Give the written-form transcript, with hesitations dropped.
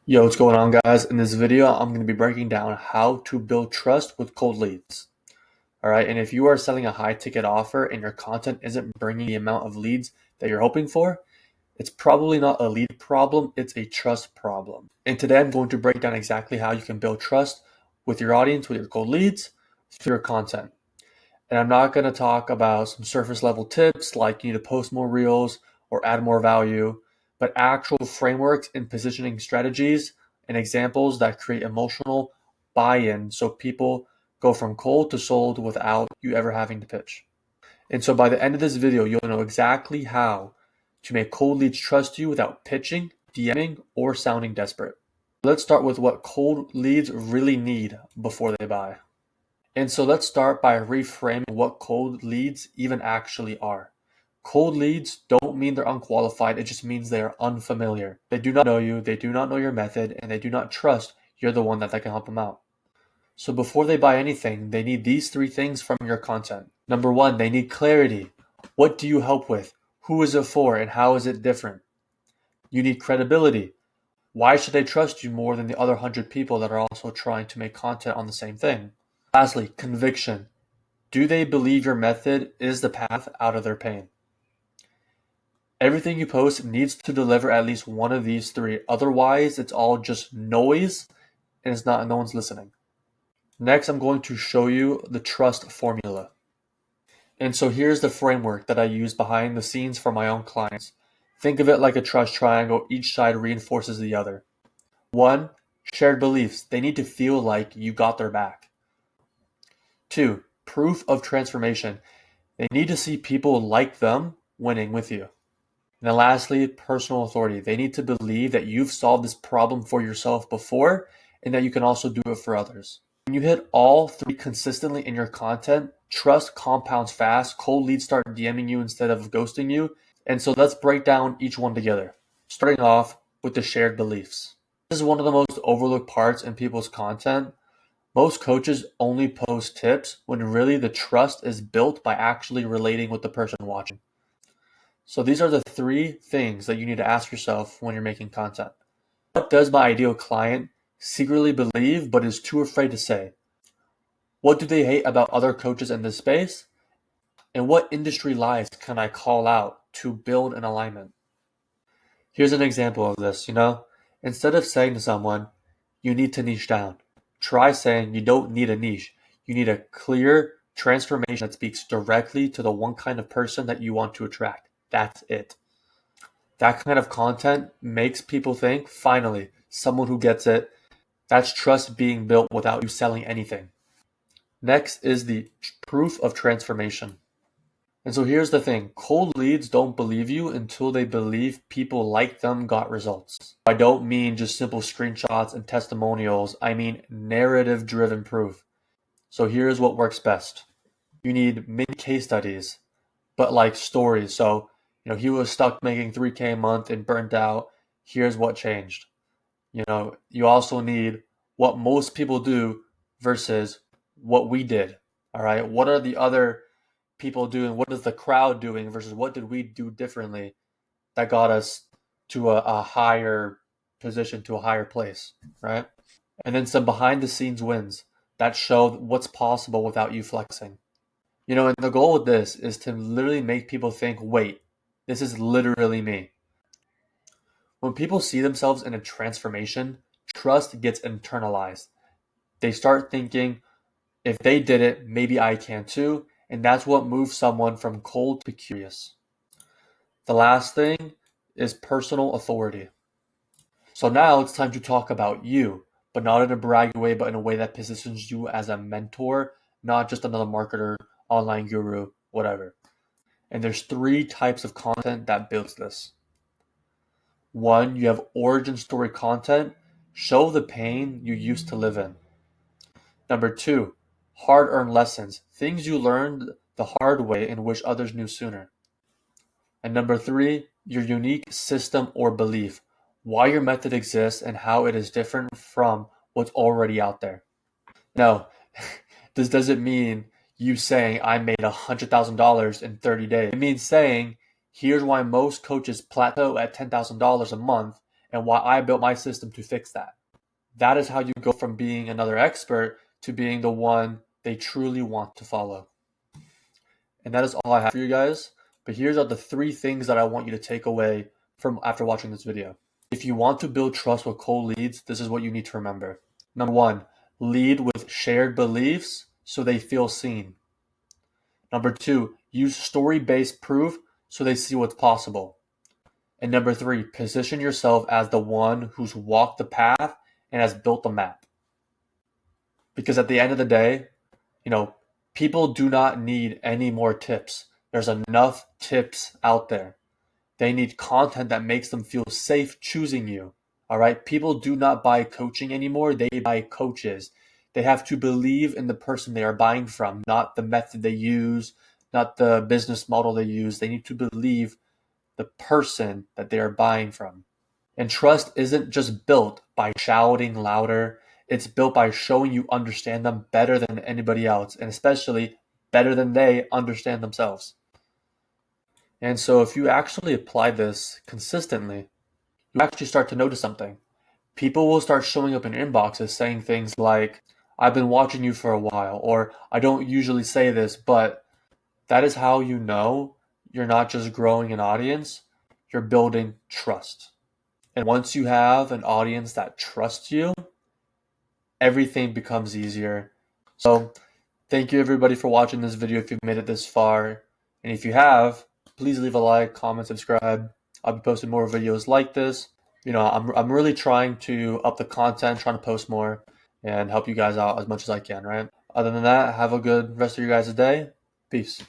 Yo, what's going on, guys? In this video, I'm going to be breaking down how to build trust with cold leads. All right, and if you are selling a high ticket offer and your content isn't bringing the amount of leads that you're hoping for, it's probably not a lead problem, it's a trust problem. And today I'm going to break down exactly how you can build trust with your audience, with your cold leads, through your content. And I'm not going to talk about some surface level tips like you need to post more reels or add more value, but actual frameworks and positioning strategies and examples that create emotional buy-in so people go from cold to sold without you ever having to pitch. And so by the end of this video, you'll know exactly how to make cold leads trust you without pitching, DMing, or sounding desperate. Let's start with what cold leads really need before they buy. And so let's start by reframing what cold leads even actually are. Cold leads don't mean they're unqualified, it just means they are unfamiliar. They do not know you, they do not know your method, and they do not trust you're the one that can help them out. So before they buy anything, they need these three things from your content. Number one, they need clarity. What do you help with? Who is it for, and how is it different? You need credibility. Why should they trust you more than the other 100 people that are also trying to make content on the same thing? Lastly, conviction. Do they believe your method is the path out of their pain? Everything you post needs to deliver at least one of these three. Otherwise, it's all just noise and no one's listening. Next, I'm going to show you the trust formula. And so here's the framework that I use behind the scenes for my own clients. Think of it like a trust triangle. Each side reinforces the other. One, shared beliefs. They need to feel like you got their back. Two, proof of transformation. They need to see people like them winning with you. And then lastly, personal authority. They need to believe that you've solved this problem for yourself before and that you can also do it for others. When you hit all three consistently in your content, trust compounds fast. Cold leads start DMing you instead of ghosting you. And so let's break down each one together. Starting off with the shared beliefs. This is one of the most overlooked parts in people's content. Most coaches only post tips when really the trust is built by actually relating with the person watching. So these are the three things that you need to ask yourself when you're making content. What does my ideal client secretly believe but is too afraid to say? What do they hate about other coaches in this space? And what industry lies can I call out to build an alignment? Here's an example of this, Instead of saying to someone, you need to niche down, try saying you don't need a niche. You need a clear transformation that speaks directly to the one kind of person that you want to attract. That's it. That kind of content makes people think, finally, someone who gets it. That's trust being built without you selling anything. Next is the proof of transformation. And so here's the thing, cold leads don't believe you until they believe people like them got results. I don't mean just simple screenshots and testimonials, I mean narrative driven proof. So here's what works best. You need mini case studies, but like stories. So, he was stuck making 3K a month and burnt out. Here's what changed. You also need what most people do versus what we did. All right. What are the other people doing? What is the crowd doing versus what did we do differently that got us to a higher position, to a higher place, right? And then some behind the scenes wins that show what's possible without you flexing. And the goal with this is to literally make people think, wait, this is literally me. When people see themselves in a transformation, trust gets internalized. They start thinking, if they did it, maybe I can too. And that's what moves someone from cold to curious. The last thing is personal authority. So now it's time to talk about you, but not in a braggy way, but in a way that positions you as a mentor, not just another marketer, online guru, whatever. And there's three types of content that builds this. One, you have origin story content. Show the pain you used to live in. Number two, hard-earned lessons. Things you learned the hard way and wish others knew sooner. And number three, your unique system or belief. Why your method exists and how it is different from what's already out there. Now, this doesn't mean you saying I made $100,000 in 30 days. It means saying, here's why most coaches plateau at $10,000 a month and why I built my system to fix that. That is how you go from being another expert to being the one they truly want to follow. And that is all I have for you guys. But here's are the 3 things that I want you to take away from after watching this video. If you want to build trust with cold leads, this is what you need to remember. Number 1, lead with shared beliefs so they feel seen. Number 2, use story-based proof so they see what's possible. And number 3, position yourself as the one who's walked the path and has built the map. Because at the end of the day, people do not need any more tips. There's enough tips out there. They need content that makes them feel safe choosing you. All right? People do not buy coaching anymore. They buy coaches. They have to believe in the person they are buying from, not the method they use, not the business model they use. They need to believe the person that they are buying from. And trust isn't just built by shouting louder. It's built by showing you understand them better than anybody else, and especially better than they understand themselves. And so if you actually apply this consistently, you actually start to notice something. People will start showing up in inboxes saying things like, I've been watching you for a while, or I don't usually say this, but that is how you know you're not just growing an audience, you're building trust. And once you have an audience that trusts you, everything becomes easier. So thank you everybody for watching this video if you've made it this far. And if you have, please leave a like, comment, subscribe. I'll be posting more videos like this. I'm really trying to up the content, trying to post more and help you guys out as much as I can, right? Other than that, have a good rest of your guys' day. Peace.